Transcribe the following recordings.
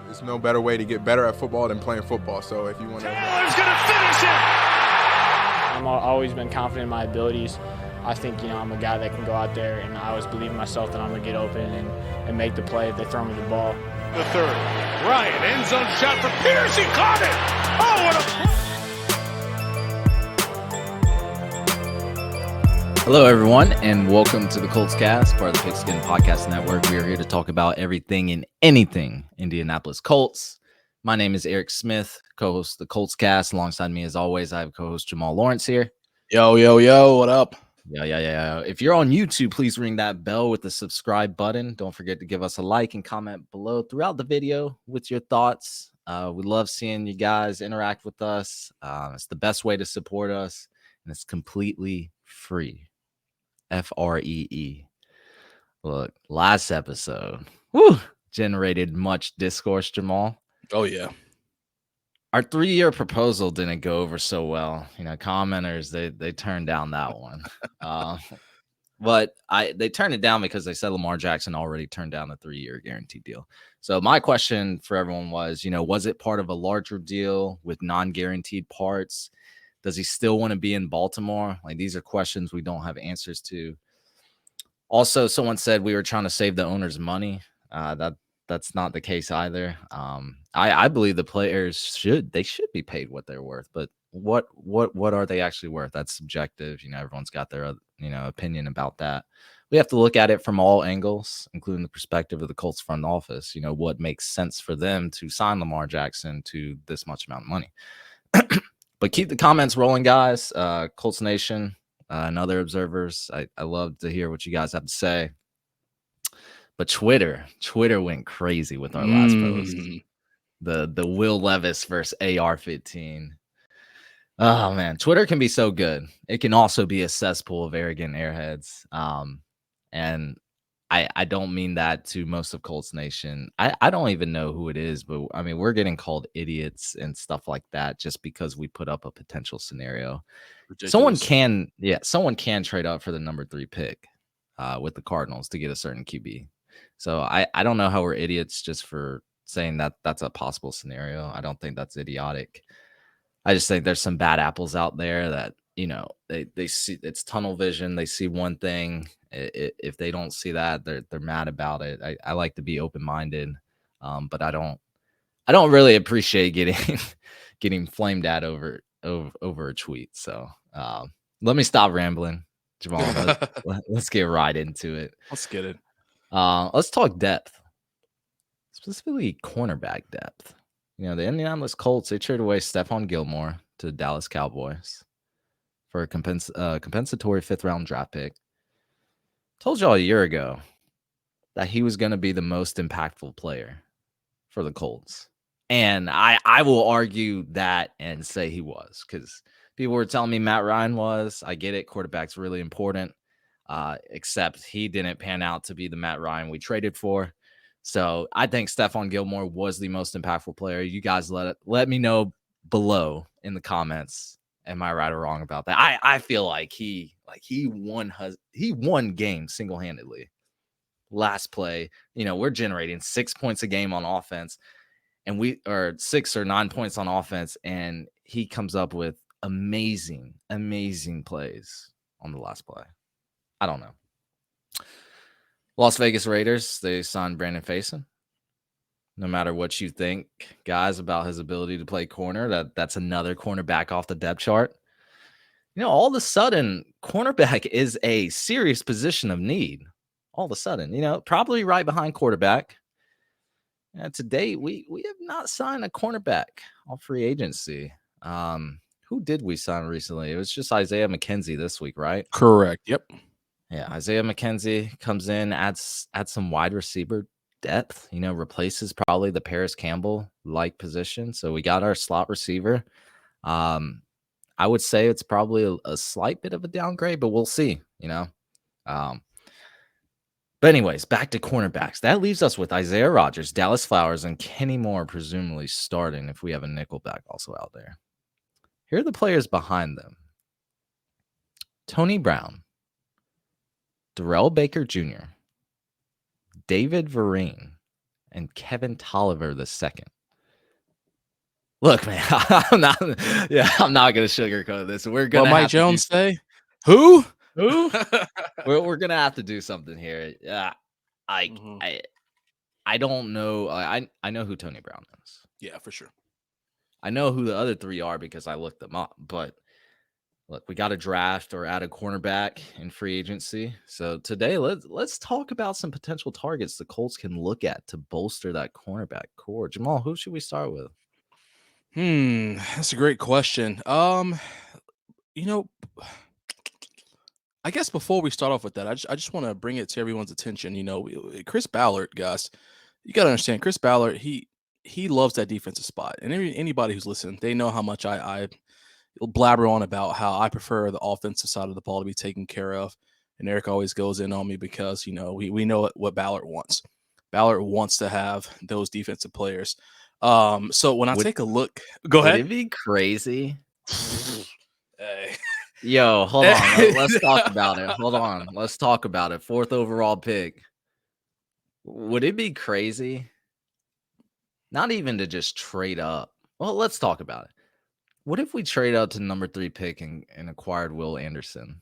There's no better way to get better at football than playing football. So if you want to... Taylor's going to finish it! I've always been confident in my abilities. I think, I'm a guy that can go out there, and I always believe in myself that I'm going to get open and make the play if they throw me the ball. The third. Ryan, end zone shot for Pierce. He caught it! Oh, what a... Hello, everyone, and welcome to the Colts Cast, part of the Pigskin Podcast Network. We are here to talk about everything and anything Indianapolis Colts. My name is Eric Smith, co-host of the Colts Cast. Alongside me, as always, I have co-host Jamal Lawrence here. Yo, what up? Yeah. If you're on YouTube, please ring that bell with the subscribe button. Don't forget to give us a like and comment below throughout the video with your thoughts. We love seeing you guys interact with us. It's the best way to support us, and it's completely free. Free. Look, last episode generated much discourse, Jamal. Oh, yeah. Our 3-year proposal didn't go over so well. Commenters, they turned down that one. But they turned it down because they said Lamar Jackson already turned down the 3-year guaranteed deal. So my question for everyone was, was it part of a larger deal with non-guaranteed parts? Does he still want to be in Baltimore? Like, these are questions we don't have answers to. Also, someone said we were trying to save the owner's money. That's not the case either. I believe the players should be paid what they're worth, but what are they actually worth? That's subjective. Everyone's got their opinion about that. We have to look at it from all angles, including the perspective of the Colts front office. What makes sense for them to sign Lamar Jackson to this much amount of money. But keep the comments rolling, guys. Colts Nation and other observers. I love to hear what you guys have to say. But Twitter went crazy with our last post. The Will Levis versus AR-15. Oh, man. Twitter can be so good. It can also be a cesspool of arrogant airheads. And I don't mean that to most of Colts Nation. I don't even know who it is, but I mean, we're getting called idiots and stuff like that just because we put up a potential scenario. Ridiculous. Someone can trade up for the number 3 pick with the Cardinals to get a certain QB. So I don't know how we're idiots just for saying that that's a possible scenario. I don't think that's idiotic. I just think there's some bad apples out there that, they see it's tunnel vision. They see one thing. If they don't see that, they're mad about it. I like to be open-minded, but I don't really appreciate getting flamed at over a tweet. So let me stop rambling, Jamal. Let's get right into it. Let's get it. Let's talk depth, specifically cornerback depth. The Indianapolis Colts, they traded away Stephon Gilmore to the Dallas Cowboys for a compensatory 5th-round draft pick. Told y'all a year ago that he was going to be the most impactful player for the Colts. And I will argue that and say he was, because people were telling me Matt Ryan was. I get it. Quarterback's really important. Except he didn't pan out to be the Matt Ryan we traded for. So I think Stephon Gilmore was the most impactful player. You guys let me know below in the comments. Am I right or wrong about that? I feel like he won games single-handedly. Last play, we're generating 6 points a game on offense, and 6 or 9 points on offense, and he comes up with amazing plays on the last play. I don't know. Las Vegas Raiders, they signed Brandon Facyson. No matter what you think, guys, about his ability to play corner, that's another cornerback off the depth chart. All of a sudden, cornerback is a serious position of need. All of a sudden, probably right behind quarterback. And to date, we have not signed a cornerback on free agency. Who did we sign recently? It was just Isaiah McKenzie this week, right? Correct. Yep. Yeah, Isaiah McKenzie comes in, adds some wide receiver depth, replaces probably the Paris Campbell-like position. So we got our slot receiver. I would say it's probably a slight bit of a downgrade, but we'll see, But anyways, back to cornerbacks. That leaves us with Isaiah Rodgers, Dallas Flowers, and Kenny Moore presumably starting if we have a nickelback also out there. Here are the players behind them. Tony Brown, Darrell Baker Jr., David Vereen, and Kevin Tolliver II. Look, man, I'm not going to sugarcoat this. We're going What to Mike have Jones say? Who? Who? We're going to have to do something here. I don't know. I know who Tony Brown is. Yeah, for sure. I know who the other three are because I looked them up. But look, we got to draft or add a cornerback in free agency. So today, let's talk about some potential targets the Colts can look at to bolster that cornerback core. Jamal, who should we start with? That's a great question. You know, I guess before we start off with that, I just want to bring it to everyone's attention. You know, Chris Ballard, guys, you got to understand, Chris Ballard, he loves that defensive spot, and anybody who's listening, they know how much I blabber on about how I prefer the offensive side of the ball to be taken care of. And Eric always goes in on me because, you know, we know what Ballard wants. Ballard wants to have those defensive players. So when I take a look, go ahead. Would it be crazy? Hey. Yo, hold on. Let's talk about it. Hold on. Let's talk about it. 4th overall pick. Would it be crazy? Not even to just trade up. Well, let's talk about it. What if we trade up to number 3 pick and acquired Will Anderson?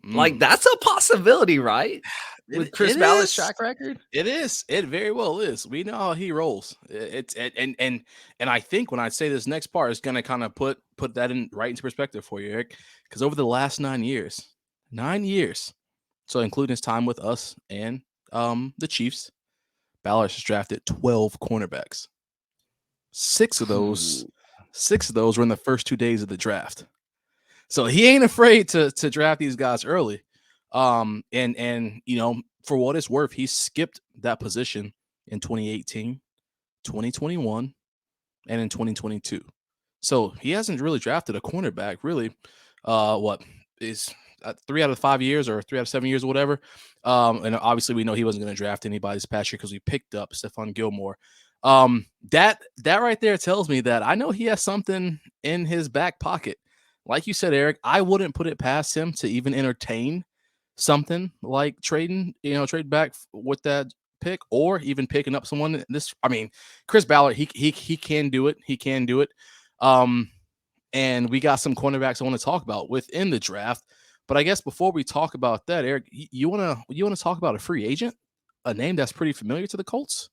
Like, that's a possibility, right? With Chris Ballard's track record? It is. It very well is. We know how he rolls. And I think when I say this next part is going to kind of put that right into perspective for you, Eric, because over the last 9 years, so including his time with us and the Chiefs, Ballard has drafted 12 cornerbacks. 6 of those were in the first 2 days of the draft. So he ain't afraid to draft these guys early. And you know, for what it's worth, he skipped that position in 2018, 2021, and in 2022. So he hasn't really drafted a cornerback really. What is 3 out of 5 years or 3 out of 7 years or whatever. And obviously we know he wasn't going to draft anybody this past year because we picked up Stephon Gilmore. That right there tells me that I know he has something in his back pocket. Like you said, Eric, I wouldn't put it past him to even entertain something like trade back with that pick or even picking up someone. Chris Ballard, he can do it. He can do it. And we got some cornerbacks I want to talk about within the draft. But I guess before we talk about that, Eric, you want to talk about a free agent, a name that's pretty familiar to the Colts?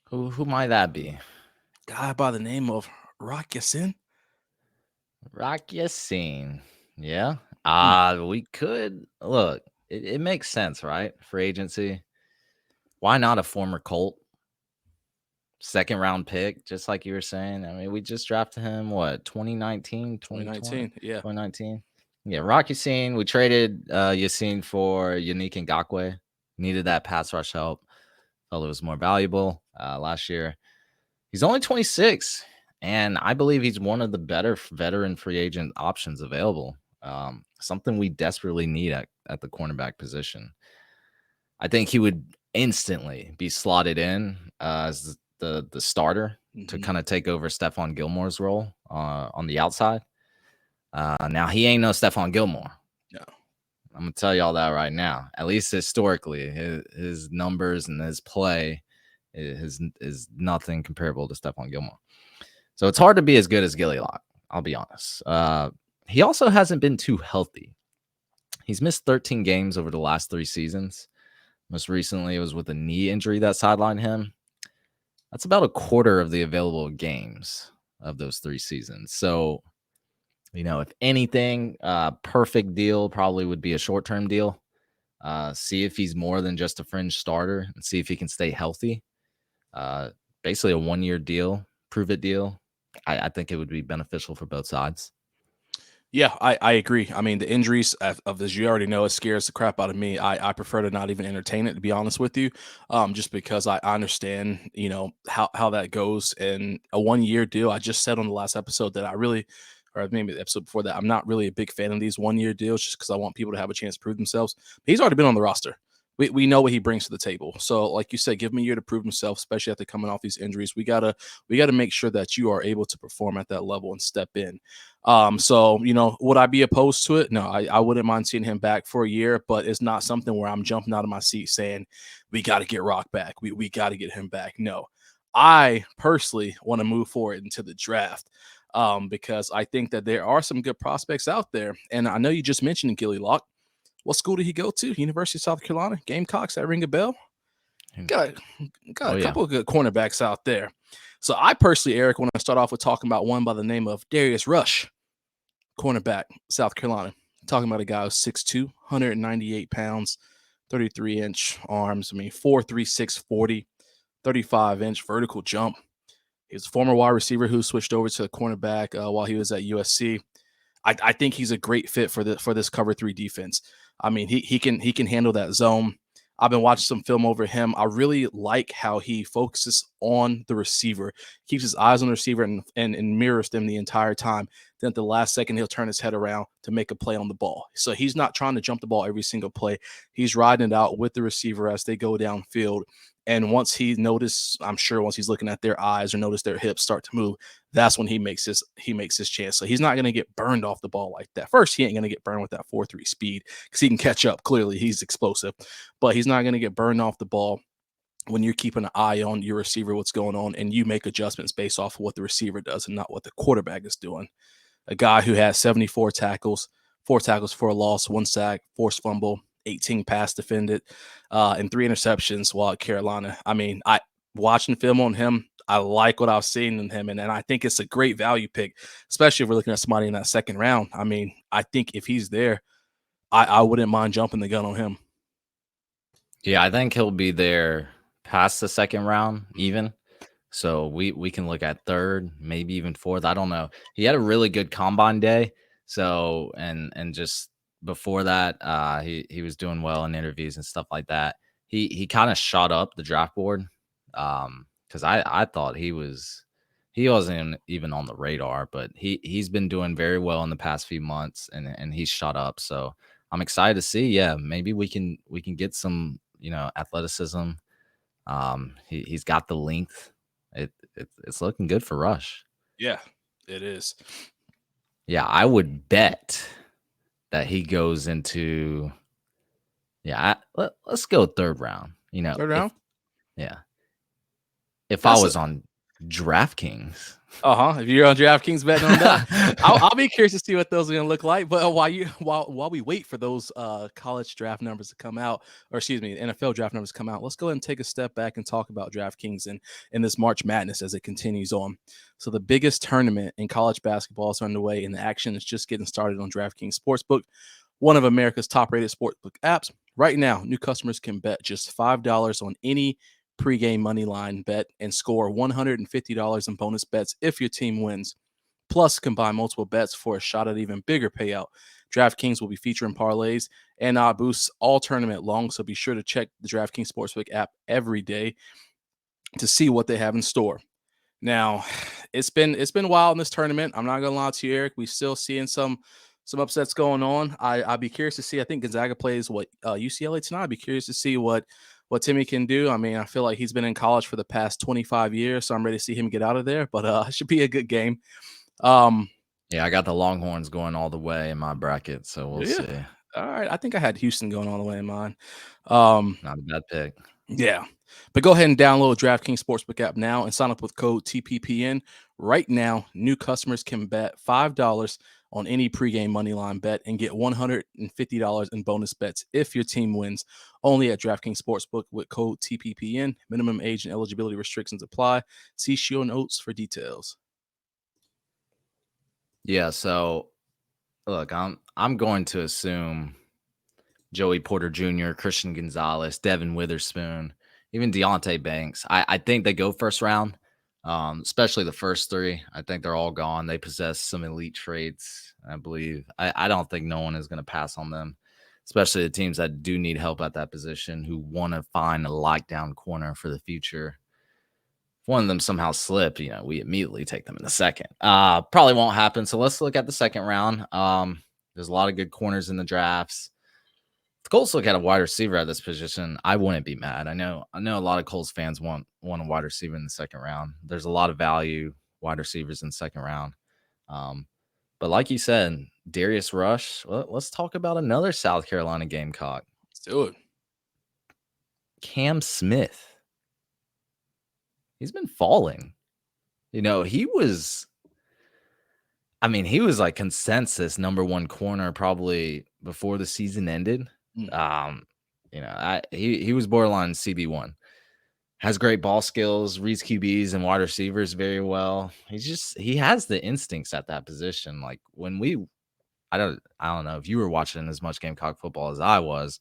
Who might that be? Guy by the name of Rock Ya-Sin. Rock Ya-Sin. Yeah. We could look. It makes sense, right? Free agency. Why not a former Colt? 2nd round pick, just like you were saying. I mean, we just drafted him, 2019? 2019, yeah. 2019. Yeah, Rock Ya-Sin. We traded Ya-Sin for Yannick Ngakoue. Needed that pass rush help. Felt it was more valuable last year. He's only 26, and I believe he's one of the better veteran free agent options available. Something we desperately need at the cornerback position. I think he would instantly be slotted in as the starter to kind of take over Stephon Gilmore's role on the outside. Now, he ain't no Stephon Gilmore. No. I'm going to tell y'all that right now. At least historically, his numbers and his play is nothing comparable to Stephon Gilmore. So it's hard to be as good as Gilly Lock, I'll be honest. He also hasn't been too healthy. He's missed 13 games over the last 3 seasons. Most recently, it was with a knee injury that sidelined him. That's about a quarter of the available games of those 3 seasons. So, you know, if anything, perfect deal probably would be a short-term deal. See if he's more than just a fringe starter and see if he can stay healthy. Basically a 1-year deal, prove it deal. I think it would be beneficial for both sides. Yeah, I agree. I mean, the injuries of this, you already know, it scares the crap out of me. I prefer to not even entertain it, to be honest with you, just because I understand, you know, how that goes. And a 1-year deal, I just said on the last episode that or maybe the episode before that, I'm not really a big fan of these 1-year deals just because I want people to have a chance to prove themselves. But he's already been on the roster we know what he brings to the table. So, like you said, give him a year to prove himself, especially after coming off these injuries. We gotta make sure that you are able to perform at that level and step in. So would I be opposed to it? No, I wouldn't mind seeing him back for a year, but it's not something where I'm jumping out of my seat saying we got to get Rock back. We got to get him back. No, I personally want to move forward into the draft. Because I think that there are some good prospects out there. And I know you just mentioned Gilly Lock. What school did he go to? University of South Carolina. Gamecocks, that ring a bell? Got a couple of good cornerbacks out there. So I personally, Eric, want to start off with talking about one by the name of Darius Rush, cornerback, South Carolina. Talking about a guy who's 6'2", 198 pounds, 33-inch arms. 4'3", 640, 35-inch vertical jump. He's a former wide receiver who switched over to cornerback while he was at USC. I think he's a great fit for this cover 3 defense. He can handle that zone. I've been watching some film over him. I really like how he focuses on the receiver, keeps his eyes on the receiver and mirrors them the entire time. Then at the last second, he'll turn his head around to make a play on the ball. So he's not trying to jump the ball every single play. He's riding it out with the receiver as they go downfield. And once he notices, I'm sure once he's looking at their eyes or notice their hips start to move, that's when he makes his chance. So he's not going to get burned off the ball like that. First, he ain't going to get burned with that 4.3 speed because he can catch up. Clearly, he's explosive, but he's not going to get burned off the ball when you're keeping an eye on your receiver, what's going on, and you make adjustments based off of what the receiver does and not what the quarterback is doing. A guy who has 74 tackles, 4 tackles for a loss, 1 sack, forced fumble, 18 pass defended, and 3 interceptions while at Carolina. I watching film on him, I like what I've seen in him, and I think it's a great value pick, especially if we're looking at somebody in that second round. I think if he's there, I wouldn't mind jumping the gun on him. Yeah, I think he'll be there past the second round even. So we can look at 3rd, maybe even 4th. I don't know. He had a really good combine day. So and just before that, he was doing well in interviews and stuff like that. He kind of shot up the draft board because I thought he wasn't even on the radar, but he's been doing very well in the past few months and he's shot up. So I'm excited to see. Yeah, maybe we can get some athleticism. He's got the length. It's looking good for Rush. Yeah, it is. Yeah, I would bet that he goes into. Yeah, let's go 3rd round. 3rd round. If I was on DraftKings. If you're on DraftKings betting on that, I'll be curious to see what those are going to look like. But while we wait for those college draft numbers to come out, or excuse me, NFL draft numbers to come out, let's go ahead and take a step back and talk about DraftKings and this March Madness as it continues on. So the biggest tournament in college basketball is underway, and the action is just getting started on DraftKings Sportsbook, one of America's top-rated sportsbook apps. Right now, new customers can bet just $5 on any pregame money line bet and score $150 in bonus bets if your team wins. Plus, combine multiple bets for a shot at even bigger payout. DraftKings will be featuring parlays and boosts all tournament long, so be sure to check the DraftKings Sportsbook app every day to see what they have in store. Now, it's been wild in this tournament. I'm not gonna lie to you, Eric. We still seeing some upsets going on. I'd be curious to see. I think Gonzaga plays UCLA tonight. I'd be curious to see what Timmy can do. I feel like he's been in college for the past 25 years, so I'm ready to see him get out of there. But it should be a good game. Yeah, I got the Longhorns going all the way in my bracket, so we'll see. All right, I think I had Houston going all the way in mine. Not a bad pick. Yeah, but go ahead and download DraftKings Sportsbook app now and sign up with code TPPN. Right now, new customers can bet $5 on any pregame moneyline bet and get $150 in bonus bets if your team wins. Only at DraftKings Sportsbook with code TPPN. Minimum age and eligibility restrictions apply. See show notes for details. Yeah, so look, I'm going to assume Joey Porter Jr., Christian Gonzalez, Devin Witherspoon, even Deontay Banks. I think they go 1st round. Especially the first 3. I think they're all gone. They possess some elite traits, I believe. I don't think no one is going to pass on them, especially the teams that do need help at that position who want to find a lockdown corner for the future. If one of them somehow slip, we immediately take them in the 2nd. Probably won't happen. So let's look at the 2nd round. There's a lot of good corners in the drafts. the Colts look at a wide receiver at this position, I wouldn't be mad. I know a lot of Colts fans want a wide receiver in the second round. There's a lot of value wide receivers in the second round. But like you said, Darius Rush, well, let's talk about another South Carolina Gamecock. Let's do it. Cam Smith. He's been falling. He was like consensus number one corner probably before the season ended. He was borderline CB1. Has great ball skills, reads QBs and wide receivers very well. He has the instincts at that position. Like I don't know if you were watching as much Gamecock football as I was,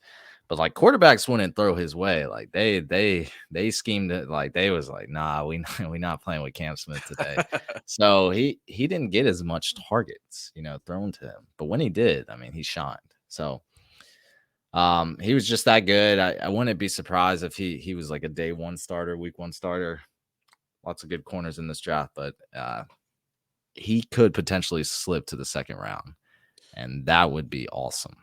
but like quarterbacks wouldn't throw his way. Like they schemed it. Like they was like, nah, we not playing with Cam Smith today. So he didn't get as much targets, thrown to him. But when he did, he shined. So he was just that good. I wouldn't be surprised if he was like a day one starter, week one starter. Lots of good corners in this draft, but he could potentially slip to the second round, and that would be awesome.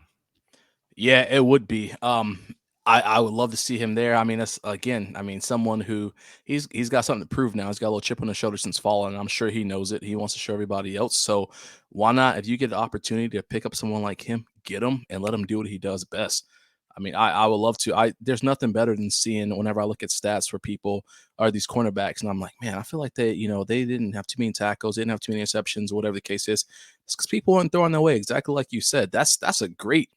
Yeah, it would be. I would love to see him there. That's someone who he's got something to prove now. He's got a little chip on his shoulder since falling, and I'm sure he knows it. He wants to show everybody else. So why not? If you get the opportunity to pick up someone like him, get him and let him do what he does best. I would love to. There's nothing better than seeing whenever I look at stats for people or these cornerbacks, and I'm like, man, I feel like they didn't have too many tackles, they didn't have too many interceptions, whatever the case is. It's because people weren't throwing their way. Exactly like you said. That's a great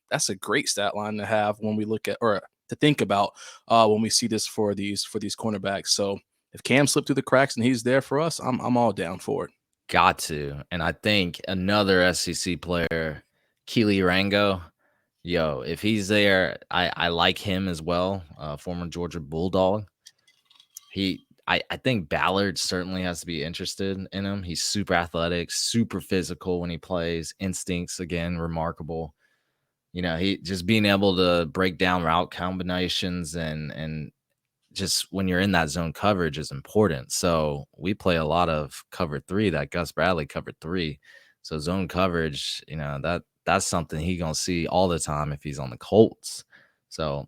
stat line to have when we look at or to think about when we see this for these cornerbacks. So if Cam slipped through the cracks and he's there for us, I'm all down for it. Got to. And I think another SEC player, Keely Rango. If he's there, I like him as well. Former Georgia Bulldog. I think Ballard certainly has to be interested in him. He's super athletic, super physical when he plays. Instincts, again, remarkable. He just being able to break down route combinations and just when you're in that zone coverage is important. So we play a lot of cover 3, that Gus Bradley cover 3. So zone coverage, that's something he's going to see all the time if he's on the Colts. So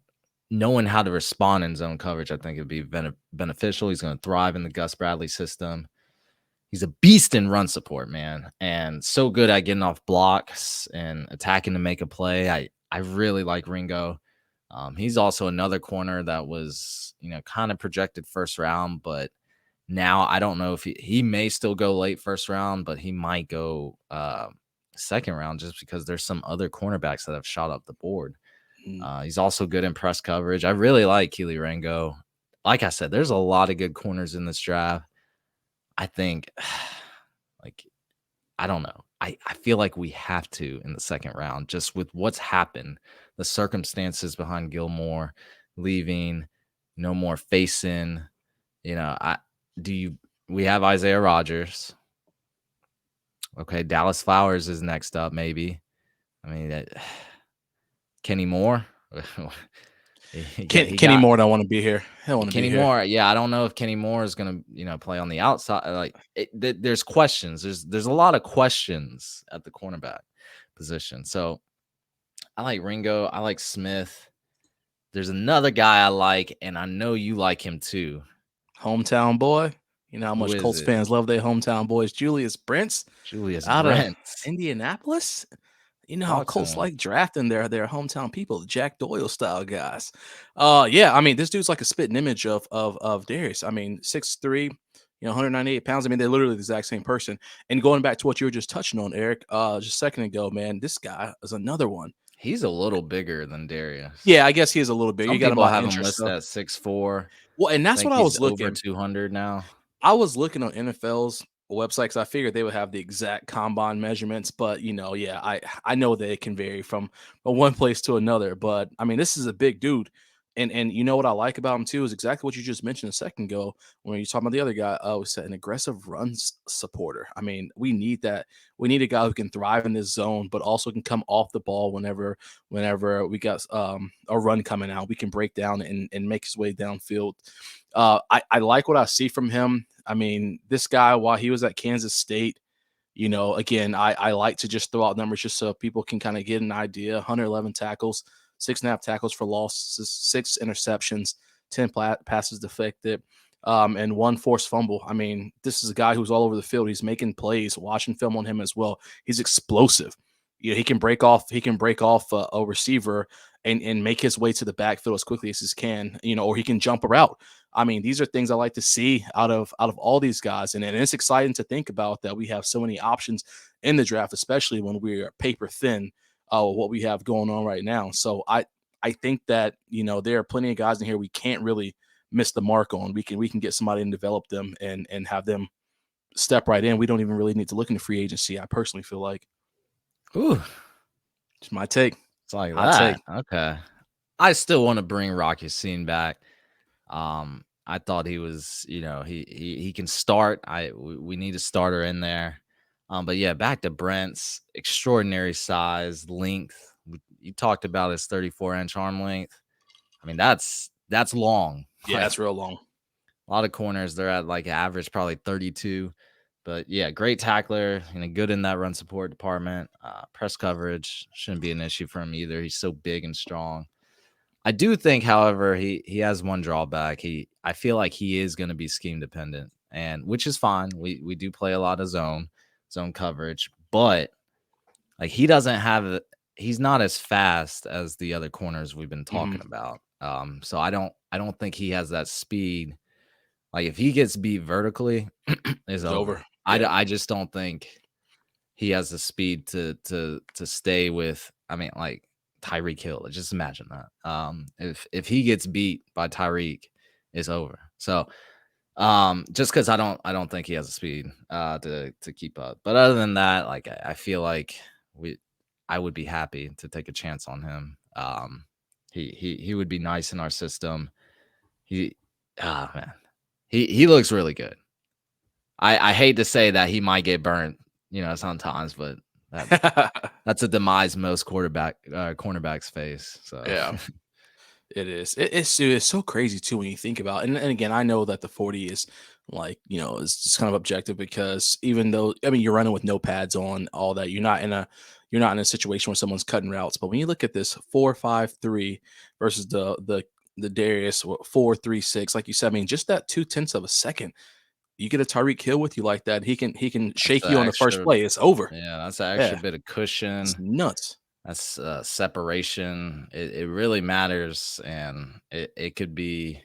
knowing how to respond in zone coverage, I think it'd be beneficial. He's going to thrive in the Gus Bradley system. He's a beast in run support, man, and so good at getting off blocks and attacking to make a play. I really like Ringo. He's also another corner that was, kind of projected first round, but now I don't know if he may still go late first round, but he might go second round just because there's some other cornerbacks that have shot up the board. He's also good in press coverage. I really like Keely Rango. Like I said, there's a lot of good corners in this draft. I think, I don't know. I feel like we have to in the second round, just with what's happened, the circumstances behind Gilmore leaving, no more facing. We have Isaiah Rodgers. Okay, Dallas Flowers is next up, maybe. Kenny Moore. Kenny Moore don't want to be here. Kenny Moore, yeah, I don't know if Kenny Moore is going to, play on the outside. There's questions. There's a lot of questions at the cornerback position. So I like Ringo. I like Smith. There's another guy I like, and I know you like him too. Hometown boy. You know how much Colts fans love their hometown boys. Julius Brents. Out of Indianapolis. You know how Colts like drafting their hometown people, the Jack Doyle style guys. This dude's like a spitting image of Darius. 6'3", 198 pounds. They're literally the exact same person. And going back to what you were just touching on, Eric, just a second ago, man, this guy is another one. He's a little bigger than Darius. Yeah, I guess he is a little bigger. Some you got people him have him listed at 6'4". Well, and that's what I was looking. Over 200 now. I was looking on NFL's website because I figured they would have the exact combine measurements, but I know that it can vary from one place to another. But this is a big dude, and you know what I like about him too is exactly what you just mentioned a second ago when you're talking about the other guy. Was an aggressive run supporter. We need that. We need a guy who can thrive in this zone, but also can come off the ball whenever we got a run coming out. We can break down and make his way downfield. I like what I see from him. This guy, while he was at Kansas State, again, I like to just throw out numbers just so people can kind of get an idea. 111 tackles, 6.5 tackles for loss, 6 interceptions, 10 passes deflected, and 1 forced fumble. I mean, this is a guy who's all over the field. He's making plays. Watching film on him as well, he's explosive. You know, he can break off a receiver and make his way to the backfield as quickly as he can, you know, or he can jump a route. I mean, these are things I like to see out of all these guys. And it's exciting to think about that we have so many options in the draft, especially when we're paper thin, what we have going on right now. So I think that, you know, there are plenty of guys in here we can't really miss the mark on. We can get somebody and develop them and have them step right in. We don't even really need to look into free agency, I personally feel like. Ooh, It's my take. it's like Hot that. take. Okay. I still want to bring Rocky Scene back. I thought he was, you know, he can start. We need a starter in there. But yeah, back to Brent's extraordinary size, length. You talked about his 34-inch arm length. I mean, that's long. Yeah, Like, that's real long. a lot of corners, they're at like average, probably 32. But yeah, great tackler, you know, good in that run support department. Press coverage shouldn't be an issue for him either. He's so big and strong. I do think, however, he has one drawback. I feel like he is going to be scheme dependent, and which is fine. We do play a lot of zone coverage, but like he's not as fast as the other corners we've been talking about. So I don't think he has that speed. Like if he gets beat vertically, it's over. Yeah. I just don't think he has the speed to stay with. I mean, like Tyreek Hill. Just imagine that. If he gets beat by Tyreek, it's over. So just because I don't think he has the speed to keep up. But other than that, like I feel like I would be happy to take a chance on him. He would be nice in our system. Man. He looks really good. I hate to say that he might get burnt, you know, sometimes, but that's a demise most cornerbacks face. So Yeah, it is. It's so crazy too when you think about it. And again, I know that the 40 is like, you know, it's just kind of objective because even though, I mean, you're running with no pads on, all that, you're not in a situation where someone's cutting routes. But when you look at this 4-5-3 versus the Darius 4-3-6, like you said, I mean, just that 0.2 of a second. You get a Tyreek Hill with you like that, he can shake you on the first play. It's over. Yeah, that's an extra bit of cushion. It's nuts. That's separation. It really matters, and it could be,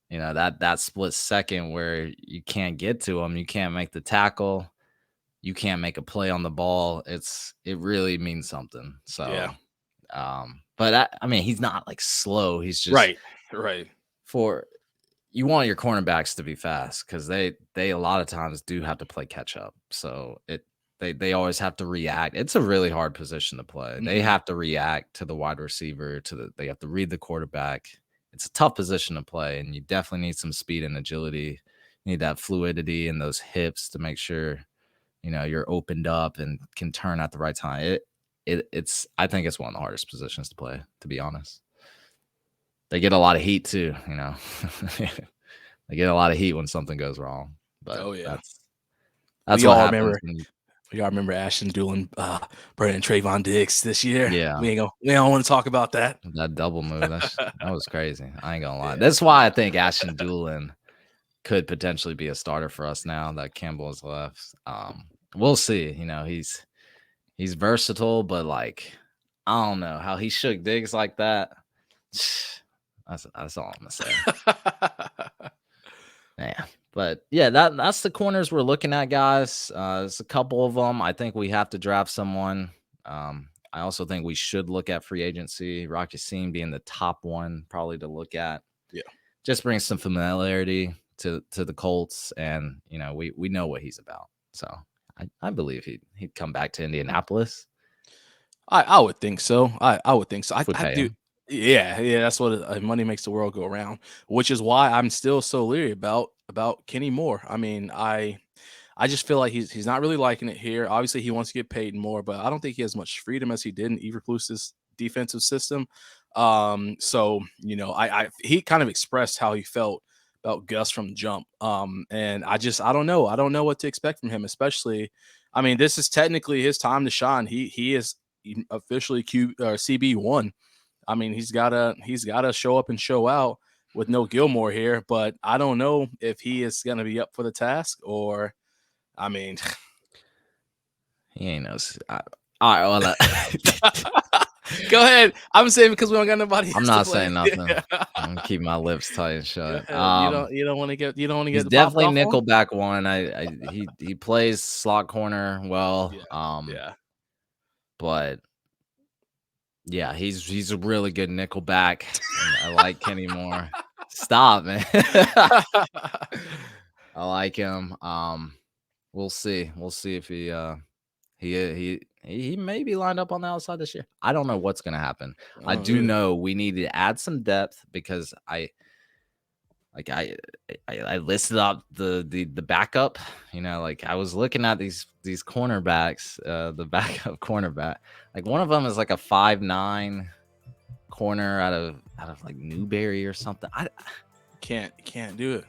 you know, that split second where you can't get to him, you can't make the tackle, you can't make a play on the ball. It really means something. So Yeah. But I mean, he's not like slow. He's just Right. You want your cornerbacks to be fast because they a lot of times do have to play catch up. So they always have to react. It's a really hard position to play. They have to react to the wide receiver, they have to read the quarterback. It's a tough position to play, and you definitely need some speed and agility. You need that fluidity in those hips to make sure, you know, you're opened up and can turn at the right time. I think it's one of the hardest positions to play, to be honest. They get a lot of heat too, you know. They get a lot of heat when something goes wrong. But that's what happens. We all remember Ashton Doolin, Brandon Trayvon Diggs this year. Yeah, we don't want to talk about that. That double move, that was crazy. I ain't gonna lie. That's why I think Ashton Doolin could potentially be a starter for us now that Campbell has left. We'll see. You know, he's versatile, but like I don't know how he shook Diggs like that. That's all I'm gonna say. Yeah, but yeah, that's the corners we're looking at, guys. There's a couple of them. I think we have to draft someone. I also think we should look at free agency. Rocky Scene being the top one probably to look at. Yeah, just brings some familiarity to the Colts, and you know we know what he's about. So I believe he'd come back to Indianapolis. I would think so. I would think so. I do. Him. Yeah, that's what money makes the world go around, which is why I'm still so leery about Kenny Moore. I mean, I just feel like he's not really liking it here. Obviously, he wants to get paid more, but I don't think he has much freedom as he did in Eberflus's defensive system. So you know, he kind of expressed how he felt about Gus from the jump. And I don't know. I don't know what to expect from him, especially. I mean, this is technically his time to shine. He is officially CB1. I mean, he's gotta show up and show out with no Gilmore here, but I don't know if he is gonna be up for the task or, I mean, he ain't no. All right, well, go ahead. I'm saying because we don't got nobody. I'm else not to play. saying nothing. I'm gonna keep my lips tight and shut. You don't want to get He's definitely nickelback one. He plays slot corner well. Yeah. But yeah, he's a really good nickelback. I like Kenny Moore. Stop, man. I like him. We'll see. We'll see if he may be lined up on the outside this year. I don't know what's gonna happen. I do know we need to add some depth because I listed up the backup. You know, like I was looking at these cornerbacks, the backup cornerback. Like one of them is like a 5'9" corner out of like Newberry or something. I can't do it.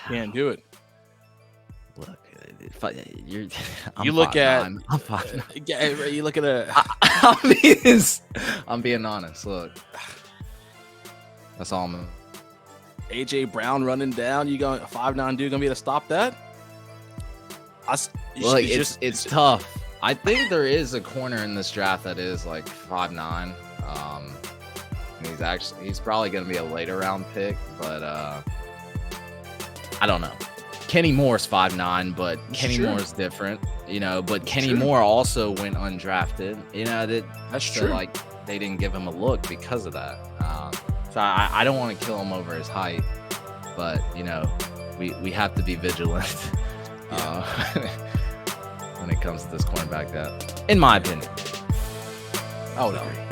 Can't do it. Look, you look at I'm 5'9". Yeah, you look at I'm being honest. Look, that's all I'm. AJ Brown running down. You going 5'9" dude gonna be able to stop that? It's tough. I think there is a corner in this draft that is like 5'9". He's probably gonna be a later round pick, but I don't know. Kenny Moore's 5'9", but Kenny Moore's different, you know. But Kenny Moore also went undrafted, you know. That's true. Like they didn't give him a look because of that. So I don't want to kill him over his height, but you know, we have to be vigilant when it comes to this cornerback depth, in my opinion. I would agree.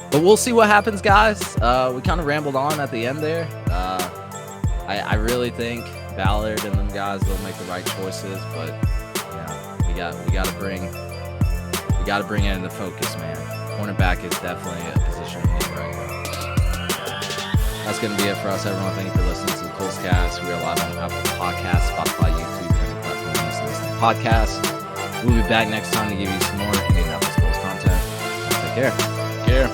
But we'll see what happens, guys. We kind of rambled on at the end there. I really think Ballard and them guys, they'll make the right choices, but we gotta bring it into focus, man. Cornerback is definitely a position we need right now. That's gonna be it for us, everyone. Thank you for listening to the Colts Cast. We are live on Apple Podcasts, Spotify, YouTube, and any platform you use to listen to podcasts. We'll be back next time to give you some more Indianapolis Colts content. Take care.